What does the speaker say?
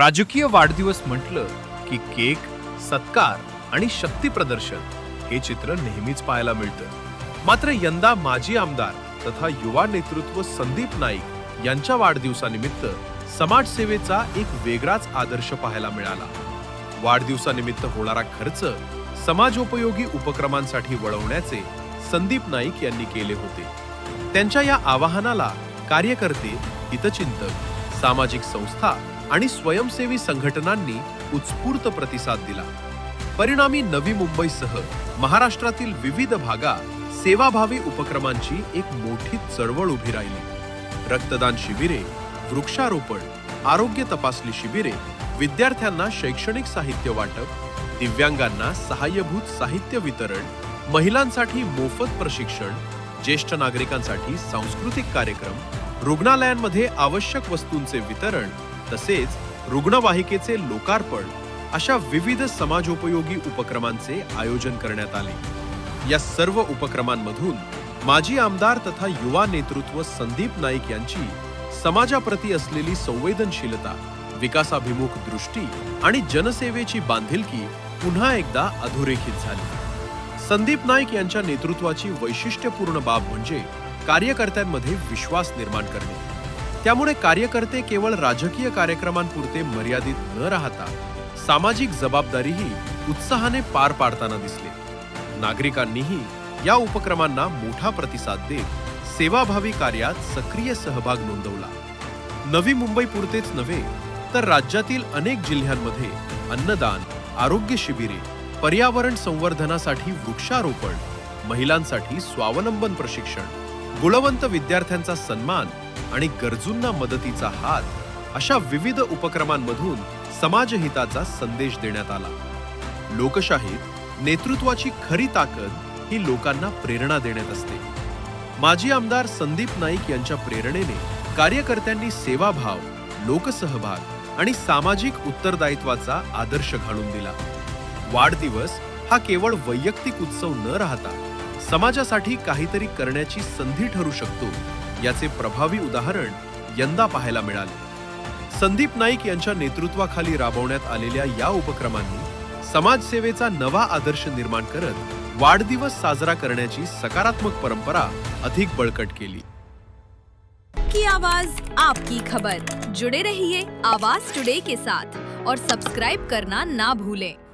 राजकीय वाढदिवस म्हटलं की केक, सत्कार आणि शक्ती प्रदर्शन हे चित्र नेहमीच पाहायला मिळतं। मात्र यंदा माजी आमदार तथा युवा नेतृत्व संदीप नाईक यांच्या वाढदिवसानिमित्त समाजसेवेचा एक वेगळाच आदर्श पाहायला मिळाला। वाढदिवसानिमित्त होणारा खर्च समाजोपयोगी उपक्रमांसाठी वळवण्याचे संदीप नाईक यांनी केले होते। त्यांच्या या आवाहनाला कार्यकर्ते, हितचिंतक, सामाजिक संस्था आणि स्वयंसेवी संघटनांनी उत्स्फूर्त प्रतिसाद दिला। परिणामी नवी मुंबईसह महाराष्ट्रातील विविध भागात सेवाभावी उपक्रमांची एक मोठी चळवळ उभी राहिली। रक्तदान शिबिरे, वृक्षारोपण, आरोग्य तपासणी शिबिरे, विद्यार्थ्यांना शैक्षणिक साहित्य वाटप, दिव्यांगांना सहाय्यभूत साहित्य वितरण, महिलांसाठी मोफत प्रशिक्षण, ज्येष्ठ नागरिकांसाठी सांस्कृतिक कार्यक्रम, रुग्णालयांमध्ये आवश्यक वस्तूंचे वितरण तसेच रुग्णवाहिकेचे लोकार्पण अशा विविध समाजोपयोगी उपक्रमांचे आयोजन करण्यात आले। या सर्व उपक्रमांमधून माजी आमदार तथा युवा नेतृत्व संदीप नाईक यांची समाजाप्रती असलेली संवेदनशीलता, विकासाभिमुख दृष्टी आणि जनसेवेची बांधिलकी पुन्हा एकदा अधोरेखित झाली। संदीप नाईक यांच्या नेतृत्वाची वैशिष्ट्यपूर्ण बाब म्हणजे कार्यकर्त्यांमध्ये विश्वास निर्माण करणे। त्यामुळे कार्यकर्ते केवळ राजकीय कार्यक्रमांपुरते मर्यादित न राहता सामाजिक जबाबदारीही उत्साहाने पार पाडताना दिसले। नागरिकांनीही या उपक्रमांना मोठा प्रतिसाद देत सेवाभावी कार्यात सक्रिय सहभाग नोंदवला। नवी मुंबईपुरतेच नव्हे तर राज्यातील अनेक जिल्ह्यांमध्ये अन्नदान, आरोग्य शिबिरे, पर्यावरण संवर्धनासाठी वृक्षारोपण, महिलांसाठी स्वावलंबन प्रशिक्षण, गुणवंत विद्यार्थ्यांचा सन्मान आणि गरजूंना मदतीचा हात अशा विविध उपक्रमांमधून समाजहिताचा संदेश देण्यात आला। लोकशाहीत नेतृत्वाची खरी ताकद ही लोकांना प्रेरणा देण्यात असते। माजी आमदार संदीप नाईक यांच्या प्रेरणेने कार्यकर्त्यांनी सेवाभाव, लोकसहभाग आणि सामाजिक उत्तरदायित्वाचा आदर्श घालून दिला। वाढदिवस हा केवळ वैयक्तिक उत्सव न राहता समाजासाठी काहीतरी करण्याची संधी ठरू शकतो याचे प्रभावी उदाहरण यंदा पाहायला मिळाले। संदीप नाईक यांच्या नेतृत्वाखाली राबवण्यात आलेल्या या उपक्रमांनी समाजसेवेचा नवा आदर्श निर्माण करत वाढदिवस साजरा करण्याची सकारात्मक परंपरा अधिक बळकट केली। की आवाज आपकी खबर, जुड़े रहिए आवाज टुडे के साथ और सब्सक्राइब करना ना भूलें।